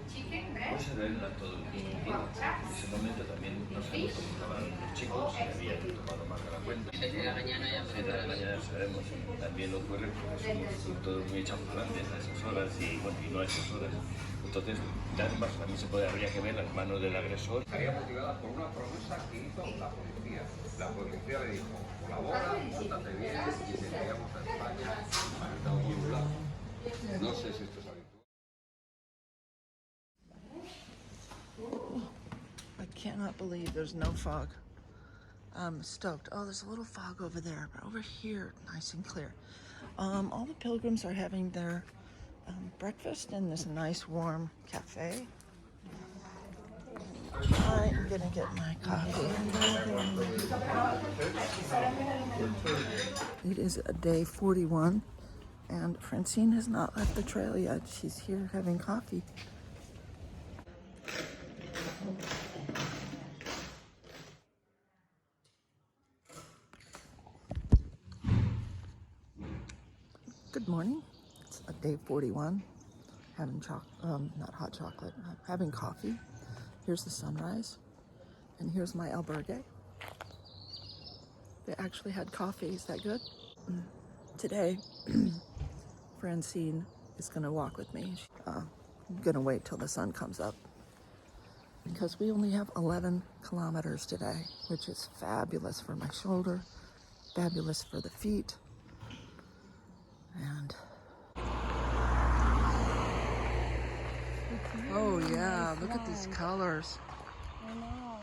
Pues era el acto de distintivo. En ese momento también nos estaban los chicos que habían tomado más de la cuenta. De la mañana ya Sí, de la mañana sabemos. También ocurre porque somos todos muy echaculantes a esas horas y, bueno, y no a esas horas. Entonces, además, también habría que ver las manos del agresor. Estaría motivada por una promesa que hizo la policía. La policía le dijo, colabora, pórtate bien y te enviamos a España para que te haga un lado. No sé si esto es habitual. I cannot believe there's no fog. I'm stoked. Oh, there's a little fog over there, but over here, nice and clear. All the pilgrims are having their breakfast in this nice warm cafe. I'm gonna get my coffee. It is day 41, and Francine has not left the trail yet. She's here having coffee. Good morning. It's day 41. Having not hot chocolate. Having coffee. Here's the sunrise, and here's my albergue. They actually had coffee. Is that good? Today, Francine is gonna walk with me. I'm gonna wait till the sun comes up because we only have 11 kilometers today, which is fabulous for my shoulder, fabulous for the feet, and oh yeah, look at these colors. I know.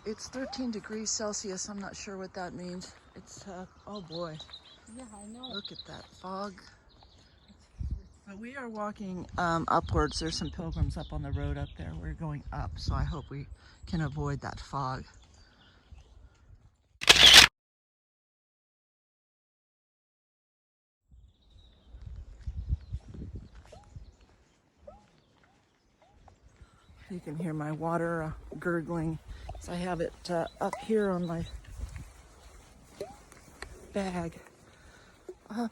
It's 13 degrees Celsius. I'm not sure what that means. It's, oh boy. Yeah, I know. Look at that fog. But we are walking upwards. There's some pilgrims up on the road up there. We're going up, so I hope we can avoid that fog. You can hear my water gurgling. So I have it up here on my bag.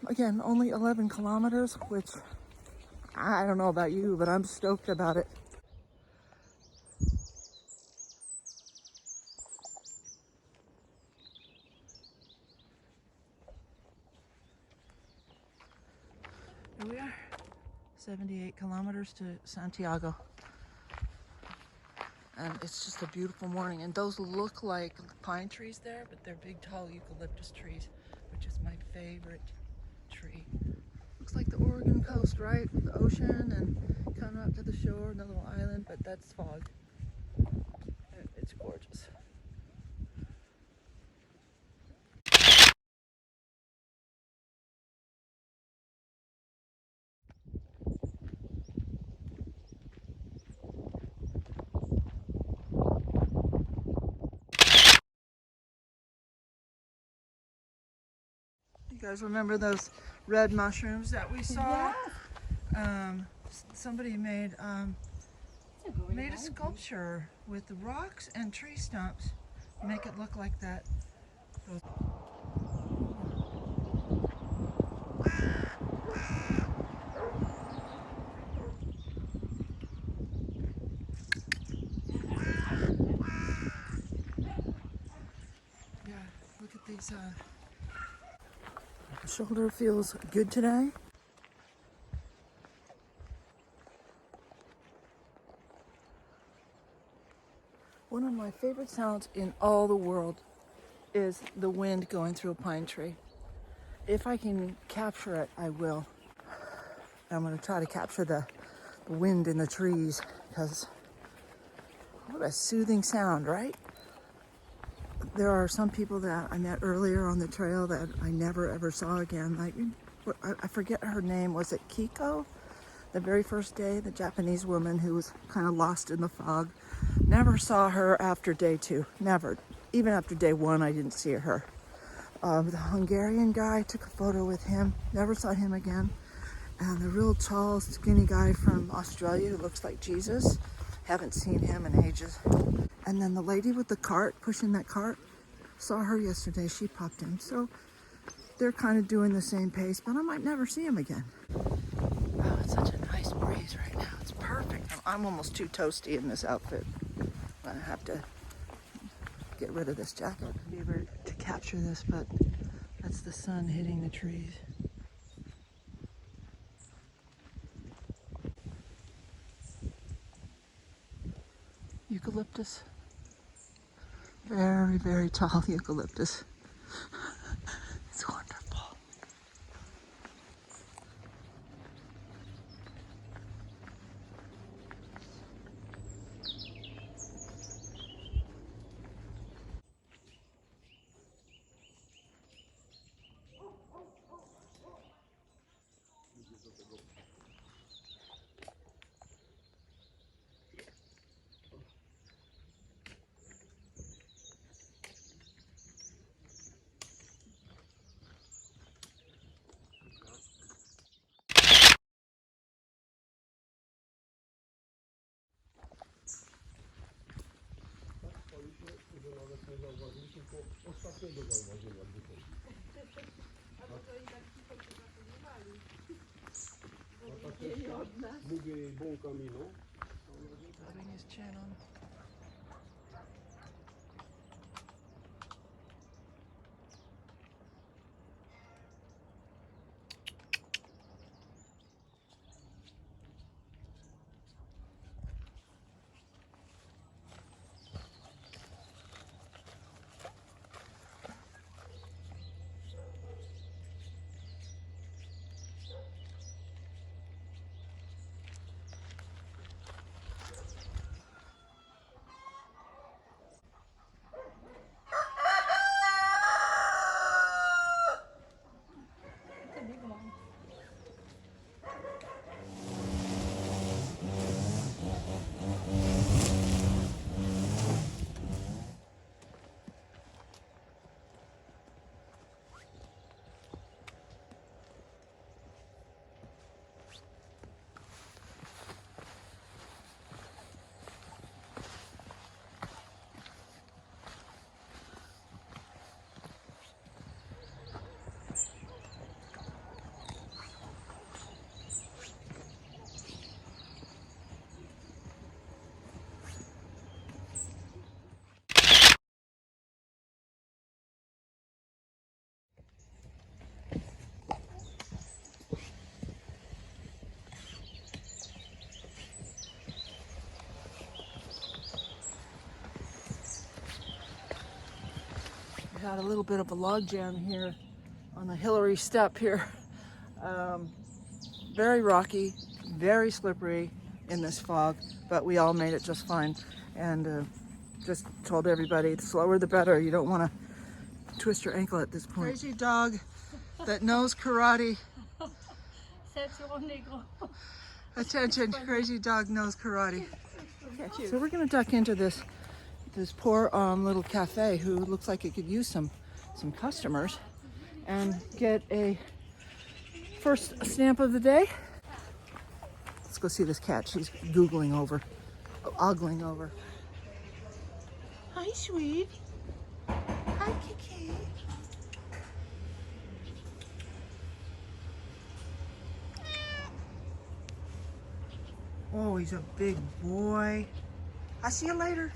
Again, only 11 kilometers, which I don't know about you, but I'm stoked about it. Here we are, 78 kilometers to Santiago. And it's just a beautiful morning. And those look like pine trees there, but they're big, tall eucalyptus trees, which is my favorite tree. Looks like the Oregon coast, right? With the ocean and coming up to the shore, and the little island, but that's fog. And it's gorgeous. You guys remember those red mushrooms that we saw? Yes. Somebody made a sculpture with the rocks and tree stumps, make it look like that. Yeah, look at these. The shoulder feels good today. One of my favorite sounds in all the world is the wind going through a pine tree. If I can capture it, I will. I'm going to try to capture the wind in the trees, because what a soothing sound, right? There are some people that I met earlier on the trail that I never ever saw again. Like, I forget her name. Was it Kiko? The very first day, the Japanese woman who was kind of lost in the fog. Never saw her after day 2. Never. Even after day 1, I didn't see her. The Hungarian guy, took a photo with him. Never saw him again. And the real tall, skinny guy from Australia who looks like Jesus. Haven't seen him in ages. And then the lady with the cart, pushing that cart, saw her yesterday. She popped in. So they're kind of doing the same pace, but I might never see him again. Oh, it's such a nice I'm almost too toasty in this outfit. I have to get rid of this jacket. Be able to capture this, but that's the sun hitting the trees. Eucalyptus. Very, very tall eucalyptus. It's wonderful. Rubbing his chin on. It's a big one. We had a little bit of a log jam here on the Hillary step here. Very rocky, very slippery in this fog, but we all made it just fine. And just told everybody, the slower the better. You don't want to twist your ankle at this point. Crazy dog that knows karate. Attention, crazy dog knows karate. So we're gonna duck into this poor little cafe who looks like it could use some customers and get a first stamp of the day. Let's go see this cat. She's ogling over. Hi, sweet. Hi, Kiki. Oh, he's a big boy. I'll see you later.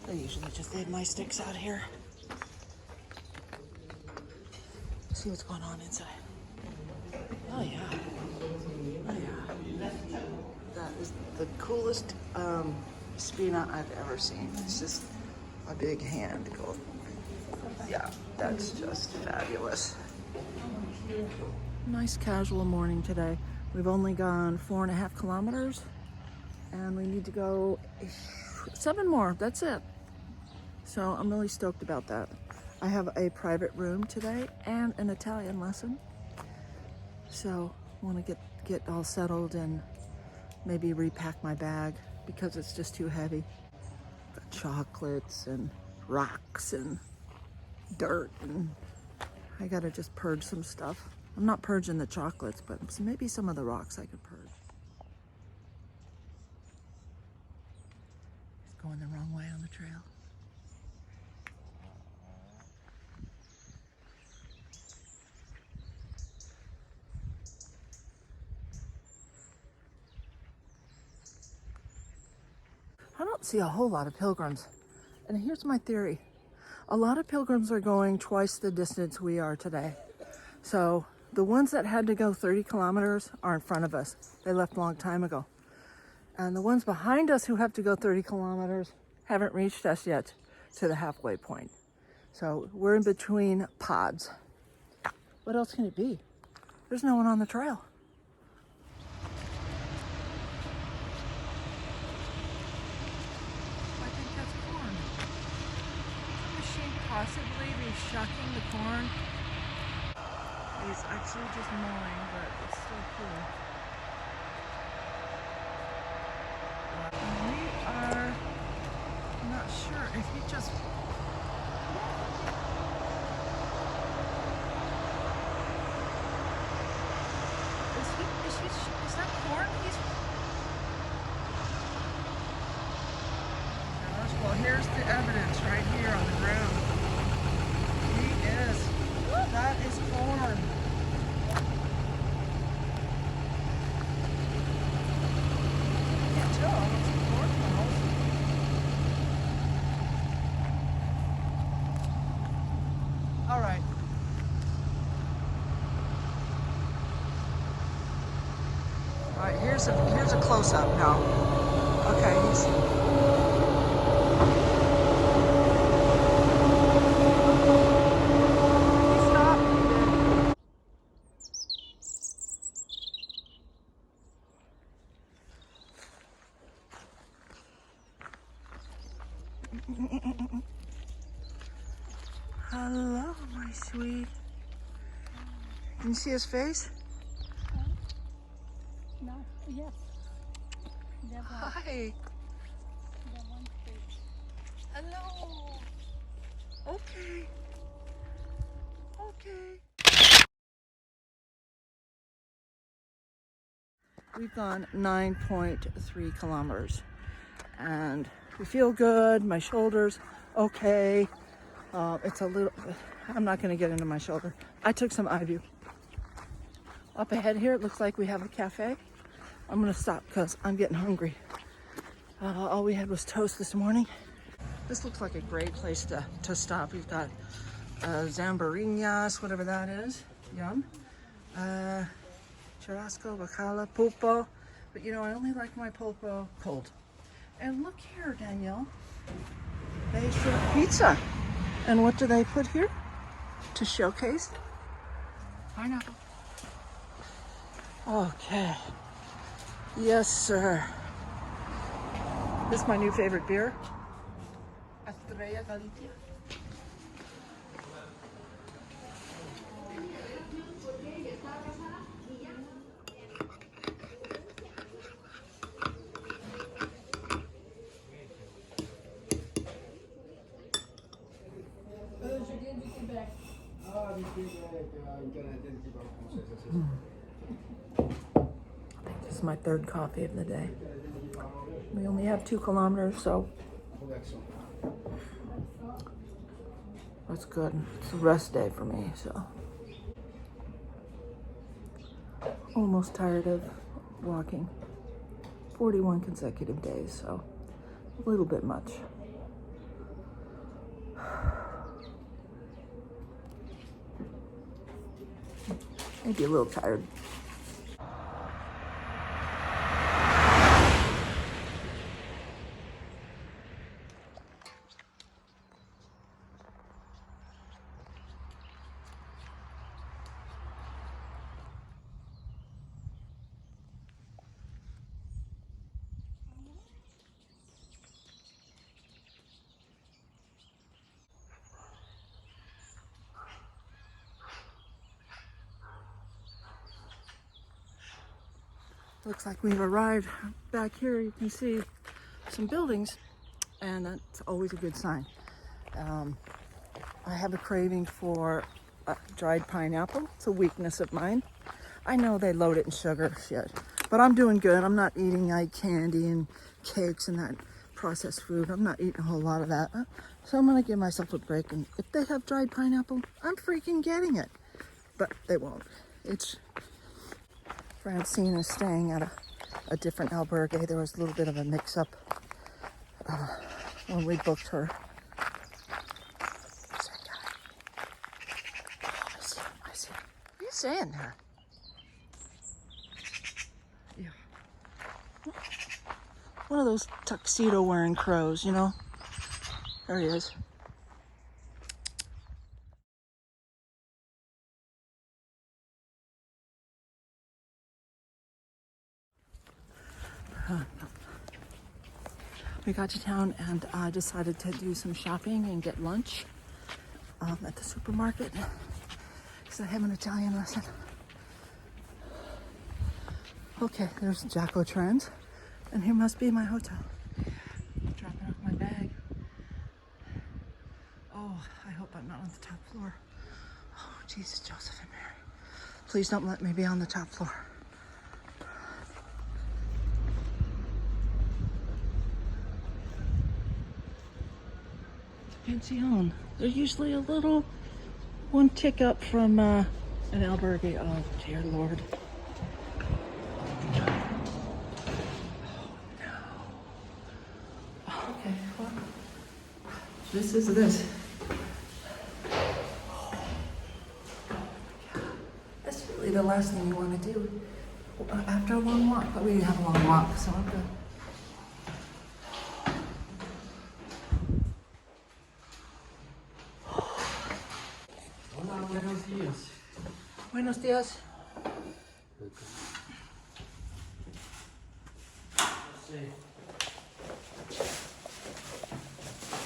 I usually just leave my sticks out here. See what's going on inside. Oh yeah. Oh yeah. That is the coolest spina I've ever seen. It's just a big hand go. Yeah, that's just fabulous. Nice casual morning today. We've only gone 4.5 kilometers and we need to go 7 more. That's it. So I'm really stoked about that. I have a private room today and an Italian lesson. So I want to get all settled and maybe repack my bag because it's just too heavy. Got chocolates and rocks and dirt, and I gotta just purge some stuff. I'm not purging the chocolates, but maybe some of the rocks I could purge. It's going the wrong way on the trail. I don't see a whole lot of pilgrims. And here's my theory. A lot of pilgrims are going twice the distance we are today. So the ones that had to go 30 kilometers are in front of us. They left a long time ago. And the ones behind us who have to go 30 kilometers haven't reached us yet to the halfway point. So we're in between pods. What else can it be? There's no one on the trail. I think that's corn. Could the machine possibly be shucking the corn? He's actually just mowing, but it's still cool. We are not sure if he just... Is that corn? Well, here's the evidence right here on the ground. He is. That is corn. I can't tell. It's corn kernels. All right. All right, here's a close-up now. Okay, he's... Hello, my sweet. Can you see his face? No, yes. That one. Hi. That one face. Hello. Okay. Okay. We've gone 9.3 kilometers and we feel good. My shoulder's okay. It's a little, I'm not going to get into my shoulder. I took some eye view. Up ahead here, it looks like we have a cafe. I'm going to stop because I'm getting hungry. All we had was toast this morning. This looks like a great place to stop. We've got zambarinas, whatever that is. Yum. Churrasco, bacala, pulpo. But you know, I only like my pulpo cold. And look here, Danielle. They serve pizza. And what do they put here? To showcase? Pineapple. Okay. Yes, sir. This is my new favorite beer. Estrella Galicia. This is my third coffee of the day. We only have 2 kilometers, so that's good. It's a rest day for me, so. Almost tired of walking. 41 consecutive days, so a little bit much. Maybe a little tired. Looks like we've arrived. Back here you can see some buildings, and that's always a good sign. I have a craving for dried pineapple. It's a weakness of mine. I know they load it in sugar, shit, but I'm doing good. I'm not eating like candy and cakes and that processed food. I'm not eating a whole lot of that. So I'm gonna give myself a break, and if they have dried pineapple, I'm freaking getting it. But they won't. It's Francine is staying at a different albergue. There was a little bit of a mix-up. when we booked her. There's that guy. Oh, I see him. I see him. What are you saying there? Yeah. One of those tuxedo wearing crows, you know? There he is. We got to town and decided to do some shopping and get lunch at the supermarket because I have an Italian lesson. Okay, there's Jacko Trends, and here must be my hotel. Dropping off my bag. Oh, I hope I'm not on the top floor. Oh, Jesus, Joseph and Mary. Please don't let me be on the top floor. Pension. They're usually a little one tick up from an albergue. Oh, dear Lord. Okay, well, this is this. That's really the last thing you want to do after a long walk, but we didn't have a long walk, so I'm good. Hola, buenos días. Buenos días.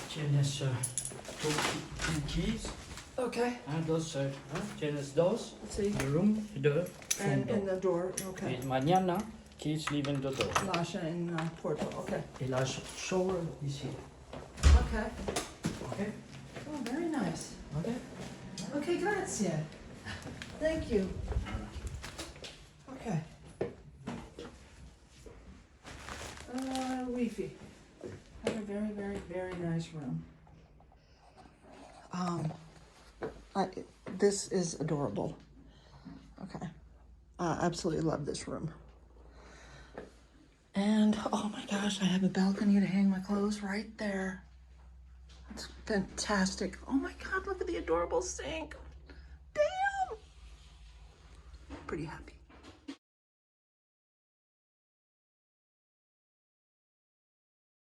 Tienes two keys Okay. and dos, tienes dos, Let's see. the room, the And front in the door, okay. door. Mañana, keys leaving the door. Lasha and Porto, okay. Et la shower is here. Okay. Okay? Oh, very nice. Okay? Okay, grazie. Thank you. Okay. Wi-Fi. Have a very, very, very nice room. This is adorable. Okay. I absolutely love this room. And, oh my gosh, I have a balcony to hang my clothes right there. It's fantastic. Oh my God, look at the adorable sink. Damn. Pretty happy.